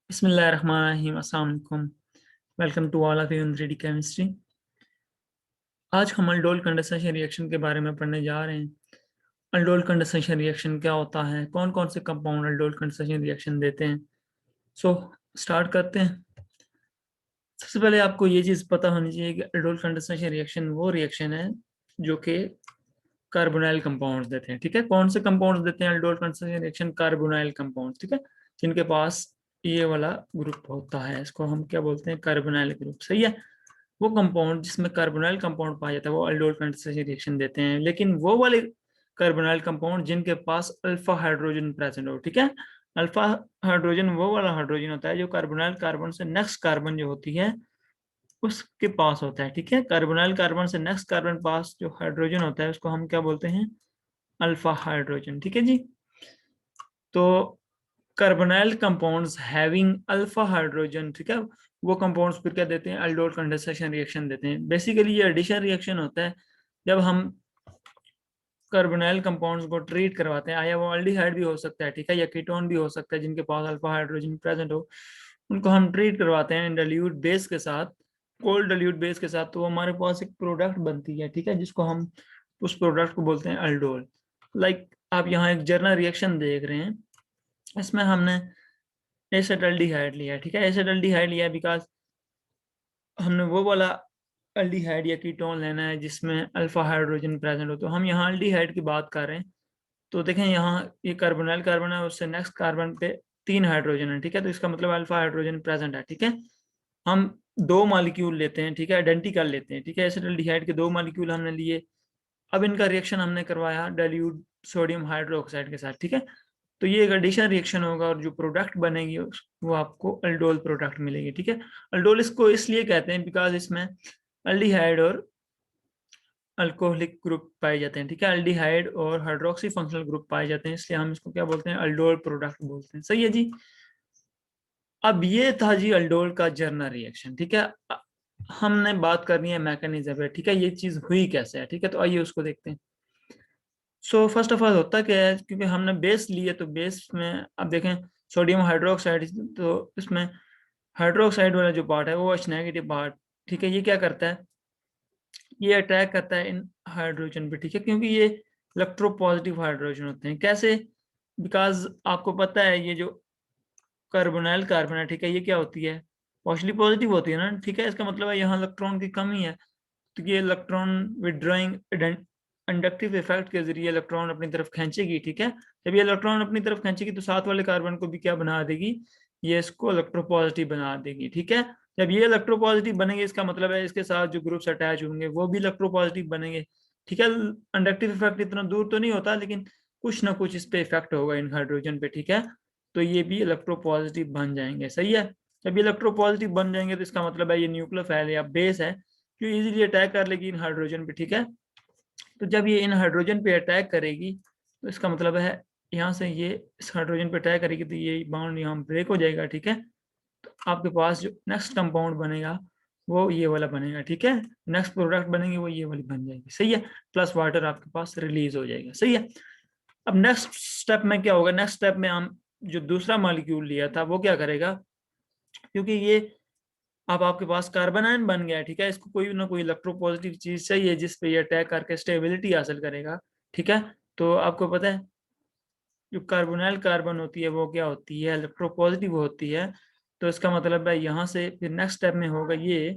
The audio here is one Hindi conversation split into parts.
बिस्मिल्लाहिर्रहमानिर्रहीम। अस्सलाम वालेकुम। Welcome to all of you in 3D chemistry. आज हम अल्डोल कंडेंसेशन रिएक्शन के बारे में पढ़ने जा रहे हैं। अल्डोल कंडेंसेशन रिएक्शन क्या होता है, कौन कौन से कंपाउंड अल्डोल कंडेंसेशन रिएक्शन देते हैं। सो स्टार्ट करते हैं। सबसे पहले आपको ये चीज़ पता होनी चाहिए कि अल्डोल कंडेंसेशन रिएक्शन वो रिएक्शन है जो कि कार्बोनाइल कंपाउंड्स देते हैं। ठीक है, कौन से कंपाउंड्स देते हैं aldol condensation reaction? Carbonyl compounds. ठीक है, जिनके पास ये वाला ग्रुप होता है, इसको हम क्या बोलते हैं? Carbonyl group. सही है, वो कंपाउंड जिसमें कार्बोनाइल कंपाउंड पाया जाता है वो अल्डोल कंडेंसेशन रिएक्शन देते हैं। लेकिन वो वाले कार्बोनाइल कंपाउंड जिनके पास अल्फा हाइड्रोजन प्रेजेंट हो। ठीक है, अल्फा हाइड्रोजन वो वाला हाइड्रोजन होता है जो कार्बोनाइल कार्बन से नेक्स्ट कार्बन जो होती है उसके पास होता है। ठीक है, कार्बोनाइल कार्बन से नेक्स्ट कार्बन पास जो हाइड्रोजन होता है उसको हम क्या बोलते हैं? Alpha hydrogen. ठीक है जी। तो carbonyl compounds having alpha hydrogen, ठीक है, वो कंपाउंड्स फिर क्या देते हैं? अल्डोल कंडेंसेशन रिएक्शन देते हैं। बेसिकली ये एडिशन रिएक्शन होता है जब हम कार्बोनाइल कंपाउंड्स को ट्रीट करवाते हैं, या वो अल्डिहाइड भी हो सकता है, ठीक है, या कीटोन भी हो सकता है जिनके पास अल्फा हाइड्रोजन प्रेजेंट हो, उनको हम ट्रीट करवाते हैं डाइल्यूट बेस के साथ, कोल्ड डाइल्यूट बेस के साथ, तो हमारे पास एक प्रोडक्ट बनती है। ठीक है, जिसको हम उस प्रोडक्ट को बोलते हैं अल्डोल। लाइक आप यहाँ एक जर्नल रिएक्शन देख रहे हैं, इसमें हमने एसिटाल्डिहाइड लिया है। ठीक है, एसिटाल्डिहाइड लिया बिकॉज हमने वो वाला अल्डिहाइड या कीटोन लेना है जिसमें अल्फा हाइड्रोजन प्रेजेंट हो। तो हम यहाँ अल्डिहाइड की बात कर रहे हैं। तो देखें यहाँ ये कार्बोनाइल कार्बन है, उससे नेक्स्ट कार्बन पे 3 हाइड्रोजन है। ठीक है, तो इसका मतलब अल्फा हाइड्रोजन प्रेजेंट है। ठीक है, हम दो मॉलिक्यूल लेते हैं, ठीक है, आइडेंटिकल लेते हैं। ठीक है, एसिटाल्डिहाइड के दो मॉलिक्यूल हमने लिए। अब इनका रिएक्शन हमने करवाया डाइल्यूट सोडियम हाइड्रोक्साइड के साथ। ठीक है, तो ये एक एडिशन रिएक्शन होगा और जो प्रोडक्ट बनेगी वो आपको अल्डोल प्रोडक्ट मिलेगी। ठीक है, अल्डोल इसको इसलिए कहते हैं बिकॉज इसमें अल्डिहाइड और अल्कोहलिक ग्रुप पाए जाते हैं। ठीक है, अल्डिहाइड और हाइड्रोक्सी फंक्शनल ग्रुप पाए जाते हैं, इसलिए हम इसको क्या बोलते हैं? अल्डोल प्रोडक्ट बोलते हैं। सही है जी। अब ये था जी अल्डोल का जर्नल रिएक्शन। ठीक है, हमने बात करनी है मैकेनिज्म पे। ठीक है, ये चीज हुई कैसे है? ठीक है, तो आइए उसको देखते हैं। सो फर्स्ट ऑफ ऑल होता क्या है, क्योंकि हमने बेस लिए तो बेस में अब देखें सोडियम हाइड्रोक्साइड, तो इसमें हाइड्रोक्साइड वाला जो पार्ट है वो H नेगेटिव पार्ट, ठीक है, ये क्या करता है? ये अटैक करता है इन हाइड्रोजन पे। ठीक है, क्योंकि ये इलेक्ट्रोपॉजिटिव हाइड्रोजन होते हैं। कैसे? बिकॉज आपको पता है ये जो कार्बोनाइल कार्बन है, ठीक है, ये क्या होती है? पॉजिटिव पॉजिटिव होती है ना। ठीक है, इसका मतलब है यहाँ इलेक्ट्रॉन की कमी है, तो ये इलेक्ट्रॉन विड्रॉइंग इंडक्टिव इफेक्ट के जरिए इलेक्ट्रॉन अपनी तरफ खींचेगी। ठीक है, जब ये इलेक्ट्रॉन अपनी तरफ खींचेगी तो साथ वाले कार्बन को भी क्या बना देगी? ये इसको इलेक्ट्रोपॉजिटिव बना देगी। ठीक है, जब ये इलेक्ट्रोपॉजिटिव बनेंगे इसका मतलब है इसके साथ जो ग्रुप्स अटैच होंगे वो भी इलेक्ट्रोपॉजिटिव बनेंगे। ठीक है, इंडक्टिव इफेक्ट इतना दूर तो नहीं होता, लेकिन कुछ ना कुछ इस पे इफेक्ट होगा इन हाइड्रोजन पे। ठीक है, तो ये भी इलेक्ट्रोपॉजिटिव बन जाएंगे। सही है, जब ये इलेक्ट्रोपॉजिटिव बन जाएंगे तो इसका मतलब है ये न्यूक्लियोफाइल या बेस है जो इजीली अटैक कर लेगी इन हाइड्रोजन पे। ठीक है, तो जब ये इन हाइड्रोजन पे अटैक करेगी तो इसका मतलब है यहाँ से ये इस हाइड्रोजन पे अटैक करेगी तो ये बॉन्ड यहाँ ब्रेक हो जाएगा। ठीक है, तो आपके पास जो नेक्स्ट कंपाउंड बनेगा वो ये वाला बनेगा। ठीक है, नेक्स्ट प्रोडक्ट बनेगी वो ये वाली बन जाएगी। सही है, प्लस वाटर आपके पास रिलीज हो जाएगा। सही है, अब नेक्स्ट स्टेप में क्या होगा? नेक्स्ट स्टेप में हम जो दूसरा मॉलिक्यूल लिया था वो क्या करेगा? क्योंकि ये अब आपके पास कार्बन आयन बन गया है। ठीक है, इसको कोई ना कोई इलेक्ट्रोपॉजिटिव चीज चाहिए जिस पे ये अटैक करके स्टेबिलिटी हासिल करेगा। ठीक है, तो आपको पता है जो कार्बोनाइल कार्बन होती है वो क्या होती है? इलेक्ट्रोपॉजिटिव होती है। तो इसका मतलब है यहाँ से फिर नेक्स्ट स्टेप में होगा ये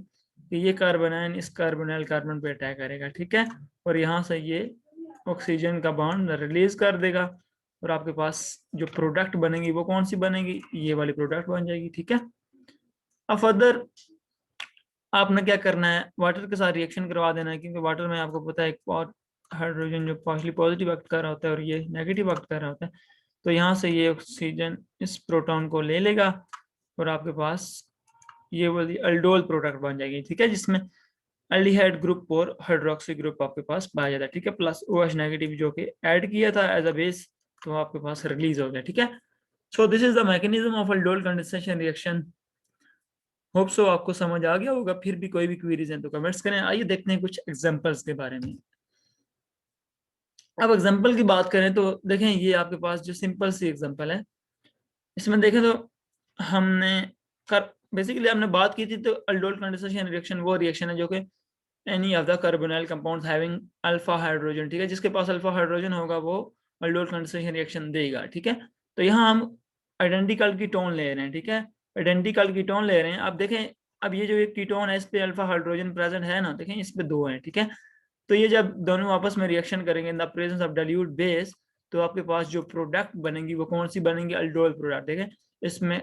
कि ये कार्बन आयन इस कार्बोनाइल कार्बन पे अटैक करेगा। ठीक है, और यहाँ से ये ऑक्सीजन का बॉन्ड रिलीज कर देगा और आपके पास जो प्रोडक्ट बनेगी वो कौन सी बनेगी? ये वाली प्रोडक्ट बन जाएगी। ठीक है, अब फर्दर आपने क्या करना है? वाटर के साथ रिएक्शन करवा देना है, क्योंकि वाटर में आपको पता है एक और हाइड्रोजन जो पार्शली पॉजिटिव एक्ट कर रहा होता है और ये नेगेटिव एक्ट कर रहा होता है। तो यहाँ से ये ऑक्सीजन इस प्रोटॉन को ले लेगा और आपके पास ये वाली अल्डोल प्रोडक्ट बन जाएगी। ठीक है, जिसमें अल्डिहाइड ग्रुप और हाइड्रोक्सी ग्रुप आपके पास पाया जाता है। ठीक है, प्लस OH नेगेटिव जो कि ऐड किया था एज अ बेस, तो आपके पास रिलीज हो गया। ठीक है, so this is the mechanism of aldol condensation reaction. Hope so आपको समझ आ गया होगा। फिर भी कोई भी क्वेरीज हैं तो कमेंट्स करें। आइए देखते हैं कुछ एग्जांपल्स के बारे में। अब एग्जांपल की बात करें तो देखें ये आपके पास जो सिंपल सी एग्जांपल है, इसमें देखें तो हमने कर बेसिकली हमने बात की थी, तो अल्डोल कंडेंसेशन रिएक्शन वो रिएक्शन है जो कि any of the carbonyl compounds having alpha hydrogen, ठीक है, जिसके पास अल्फा हाइड्रोजन होगा वो अल्डोल कंडेंसेशन रिएक्शन देगा, ठीक है। तो यहाँ हम आइडेंटिकल कीटोन ले रहे हैं, ठीक है, आइडेंटिकल कीटोन ले रहे हैं। अब देखें, अब ये जो एक कीटोन है इस पे अल्फा हाइड्रोजन प्रेजेंट है ना, देखें इस पे 2 है, ठीक है। तो ये जब दोनों आपस में रिएक्शन करेंगे in the presence of dilute base, तो आपके पास जो प्रोडक्ट बनेंगी वो कौन सी बनेंगी? Aldol product. देखें इसमें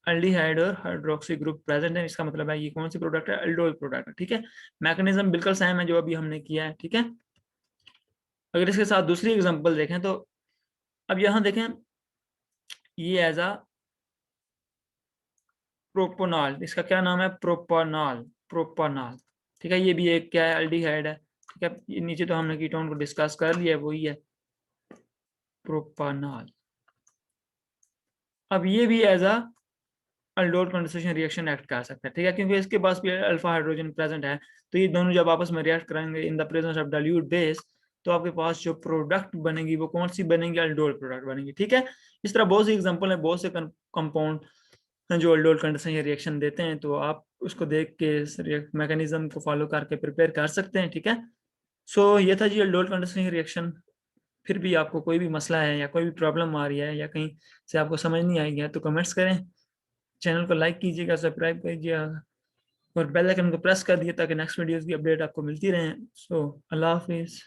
एल्डिहाइड और हाइड्रोक्सी ग्रुप प्रेजेंट है, इसका मतलब है ये कौन सी प्रोडक्ट है? अल्डोल प्रोडक्ट है, ठीक है। मैकेनिज्म बिल्कुल सेम है जो अभी हमने किया है, ठीक है। अगर इसके साथ दूसरी एग्जांपल देखें तो अब यहाँ देखें, ये एज अ प्रोपोनॉल, इसका क्या नाम है? प्रोपोनॉल, प्रोपोनॉल, ठीक है। ये भी एक क्या है? एल्डिहाइड है, ठीक है। ये नीचे तो हमने कीटोन को डिस्कस कर लिया है, वही है प्रोपानॉल। अब ये भी as a aldol condensation reaction act कर सकता है, ठीक है, क्योंकि इसके पास भी अल्फा हाइड्रोजन प्रेजेंट है। तो ये दोनों जब आपस में रिएक्ट करेंगे in the presence of dilute base, तो आपके पास जो प्रोडक्ट बनेगी वो कौन सी बनेगी? अल्डोल प्रोडक्ट बनेगी, ठीक है। इस तरह बहुत सी एग्जांपल है, बहुत से कंपाउंड जो अल्डोल कंडेंसेशन रिएक्शन देते हैं, तो आप उसको देख के मैकेनिज्म को फॉलो करके प्रिपेयर कर सकते हैं, ठीक है। सो ये था जी अल्डोल कंडेंसेशन रिएक्शन। फिर भी आपको कोई भी मसला है या कोई भी प्रॉब्लम आ रही है या कहीं से आपको समझ नहीं आई है तो कमेंट्स करें, चैनल को लाइक कीजिएगा, सब्सक्राइब कीजिएगा और बेल आइकन को प्रेस कर दिए ताकि नेक्स्ट वीडियोस की अपडेट आपको मिलती रहे। सो अल्लाह हाफिज़।